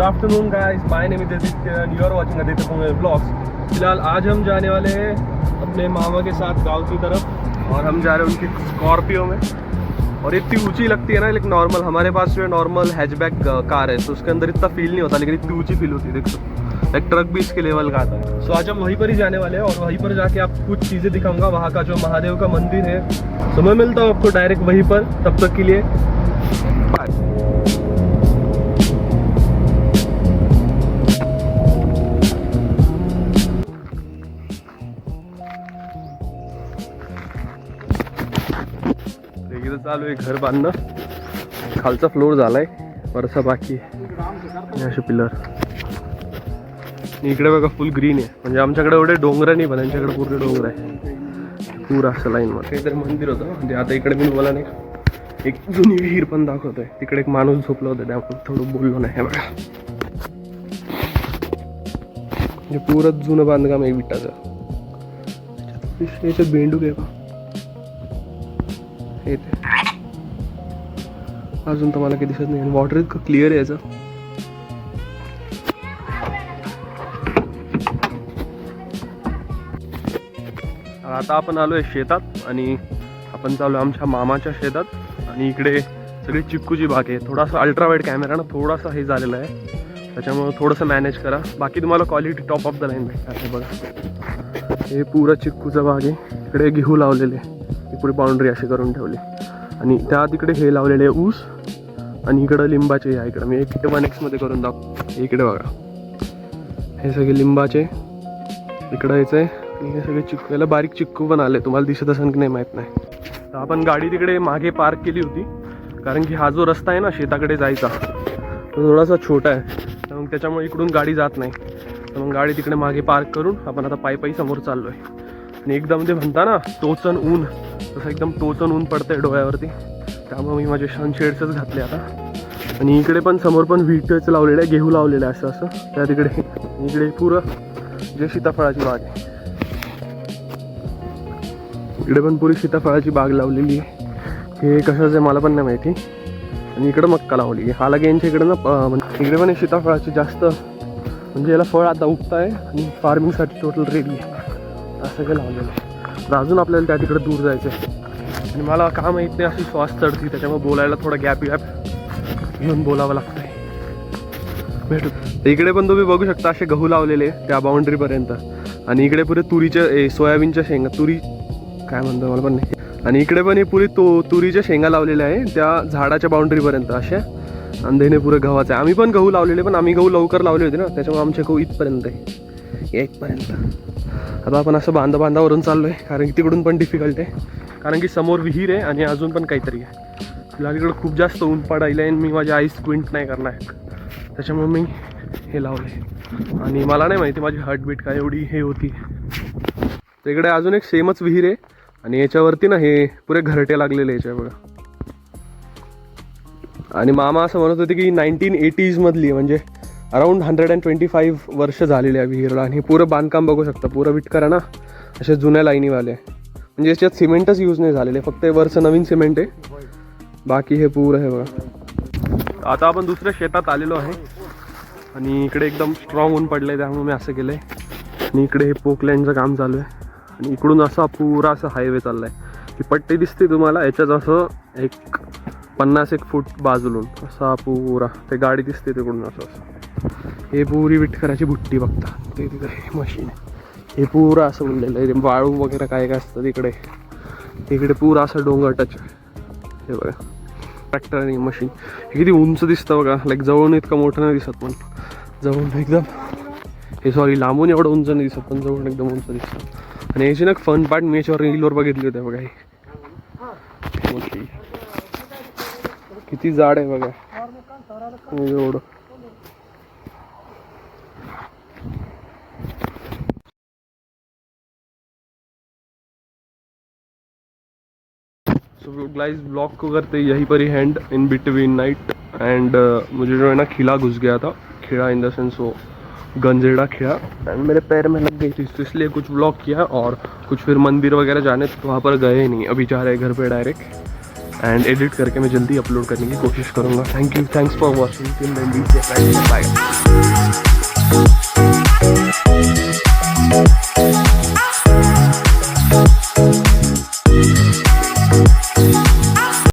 Good afternoon guys, my name is Aditya and you are watching Aditya Pungal blogs. फिलहाल आज हम जाने वाले हैं अपने मामा के साथ गांव की तरफ और हम जा रहे हैं उनकी स्कॉर्पियो में। और इतनी ऊंची लगती है ना, लेकिन नॉर्मल हमारे पास जो है नॉर्मल हैचबैक कार है तो उसके अंदर इतना फील नहीं होता, लेकिन इतनी ऊंची फील होती है। देख सकते एक ट्रक भी इसके लेवल का आता है। सो आज हम वहीं पर ही जाने वाले हैं और वहीं पर जाके आपको कुछ चीज़ें दिखाऊंगा। वहाँ का जो महादेव का मंदिर है, तो मैं मिलता हूँ आपको डायरेक्ट वहीं पर। तब तक के लिए बाय। चालू आहे घर बांधणं, खालचा फ्लोर झालाय, वरचा बाकी आहे। असे पिलर इकडे बघा फुल ग्रीन आहे, म्हणजे आमच्याकडे एवढे डोंगर नाही पण यांच्याकडे पूर्ण डोंगर आहे पूरा असं लाईन मध्ये। काहीतरी मंदिर होतं म्हणजे आता इकडे मी मला नाही एक जुनी विहीर पण दाखवतोय, तिकडे एक माणूस झोपला होता त्यामुळे थोडं बोललो नाही। हे बघा म्हणजे पूरच जुनं बांधकाम आहे विटाचं। याच्यात बेंडूक आहे का हे ते अजून तर मला काही दिसत नाही। वॉटर इतकं क्लिअर आहे याचं। आता आपण आलो आहे शेतात आणि आपण चालू आहे आमच्या मामाच्या शेतात आणि इकडे सगळी चिक्कूची बाग आहे। थोडासा अल्ट्रावाईड कॅमेरा ना थोडासा हे झालेला आहे, त्याच्यामुळे थोडंसं मॅनेज करा, बाकी तुम्हाला quality top of the line भेटणार आहे। बघा हे पुरा चिक्कूचा बाग आहे, इकडे घेऊ लावलेले, पुरी बाउंड्री अशी करून ठेवली आणि त्या तिकडे हे लावलेले ऊस आणि इकडं लिंबाचे आहे। इकडं मी एक 1x मध्ये करून दाखव। इकडे बघा हे सगळे लिंबाचे, इकडं यायचं आहे आणि हे सगळे चिक्कू, याला बारीक चिक्कू पण आले, तुम्हाला दिसत असेल की नाही माहीत नाही। तर आपण गाडी तिकडे मागे पार्क केली होती, कारण की हा जो रस्ता आहे ना शेताकडे जायचा तो थोडासा छोटा आहे, तर मग त्याच्यामुळे इकडून गाडी जात नाही। तर मग गाडी तिकडे मागे पार्क करून आपण आता पायी समोर चाललो आहे। आणि एकदम ते म्हणता ना टोचन ऊन, तसं एकदम टोचन ऊन पडतंय डोळ्यावरती, त्यामुळे मी माझे सनशेड्सच घातले आता। आणि इकडे पण समोर पण व्हीटच लावलेलं आहे, घेऊ लावलेलं आहे असं त्या तिकडे। इकडे पुरं जे सीताफळाची बाग आहे, इकडे पण पुरी सीताफळाची बाग लावलेली आहे। हे कशाचं आहे मला पण नाही माहिती। आणि इकडं मक्का लावली आहे। हालाकी यांच्या इकडे ना इकडे पण सीताफळाची जास्त, म्हणजे याला फळ आता उगत आहे आणि फार्मिंगसाठी टोटल रेडी आहे असं काही लावलेलं आहे। तर अजून आपल्याला त्या तिकडे दूर जायचं आहे आणि मला का माहीत नाही अशी श्वास चढती, त्याच्यामुळे बोलायला थोडा गॅप घेऊन बोलावं लागतंय। भेटू इकडे पण तुम्ही बघू शकता असे गहू लावलेले त्या बाउंड्रीपर्यंत आणि इकडे पुरे तुरीच्या सोयाबीनच्या शेंगा, तुरी काय म्हणतो मला पण नाही। आणि इकडे पण ही पुरी तुरीच्या शेंगा लावलेल्या आहे त्या झाडाच्या बाउंड्रीपर्यंत अशा, अंधेने पुरे गव्हाचं आहे। आम्ही पण गहू लावलेले, पण आम्ही गहू लवकर लावले होते ना, त्याच्यामुळे आमचे गहू इथपर्यंत आहे, इथपर्यंत। आता आपण असं बांधावरून चाललो आहे, कारण की तिकडून पण डिफिकल्ट आहे, कारण की समोर विहीर आहे आणि अजून पण काहीतरी आहे। फिलहाल इकडं खूप जास्त ऊन पडायला आहे आणि मी माझी आईस स्क्विंट नाही करणार, त्याच्यामुळे मी हे लावले। आणि मला नाही माहिती माझी हार्टबीट काय एवढी हे होती। तर इकडे अजून एक सेमच विहीर आहे आणि याच्यावरती ना हे पुरे घरटे लागलेले याच्या बघा। आणि मामा असं म्हणत होते की 1980s मधली, म्हणजे अराउंड 125 वर्ष झालेली आहे विहीरला। आणि पुरं बांधकाम बघू शकता, पुरं विटकरा ना अशा जुन्या लाईनीवाले, म्हणजे याच्यात सिमेंटच यूज नाही झालेले, फक्त वरचं नवीन सिमेंट आहे, बाकी हे पुरं आहे बघा। आता आपण दुसऱ्या शेतात आलेलो आहे आणि इकडे एकदम स्ट्रॉंग ऊन पडलं आहे, त्यामुळे मी असं केलं आहे। आणि इकडे हे पोकलँडचं काम चालू आहे आणि इकडून असा पुरा असा हायवे चालला आहे। ही पट्टी दिसते तुम्हाला, याच्यात असं एक 50-1 फूट बाजूला असा पुरा ते गाडी दिसते तिकडून असं। हे पुरी विटकराची भुट्टी बघता, ते तिकडे मशीन, हे पुरा असं उरलेलं आहे, वाळू वगैरे काय काय असतं तिकडे। तिकडे पुरा असं डोंगर टच, हे बघा ट्रॅक्टर आणि मशीन। हे किती उंच दिसतं बघा, लाईक जवळून इतकं मोठं नाही दिसत, पण जवळून एकदम हे सॉरी लांबून एवढं उंच नाही दिसत, पण जवळून एकदम उंच दिसतं। आणि याची ना फन पार्ट मी याच्यावर रीलवर बघितली होते बघा, हे मोठी किती जाड आहे बघा एवढं। सो गाइस ब्लॉग को करते यहीं पर ही hand in between night and मुझे जो है ना खिला घुस गया था, खिला इन द सेंस वो गंजेड़ा खिला एंड मेरे पैर में लग गई थी, तो इसलिए कुछ ब्लॉग किया और कुछ फिर मंदिर वगैरह जाने तो वहाँ पर गए नहीं, अभी जा रहे हैं घर पे डायरेक्ट। एंड एडिट करके मैं जल्दी अपलोड करने की कोशिश करूँगा। Thanks for watching, bye.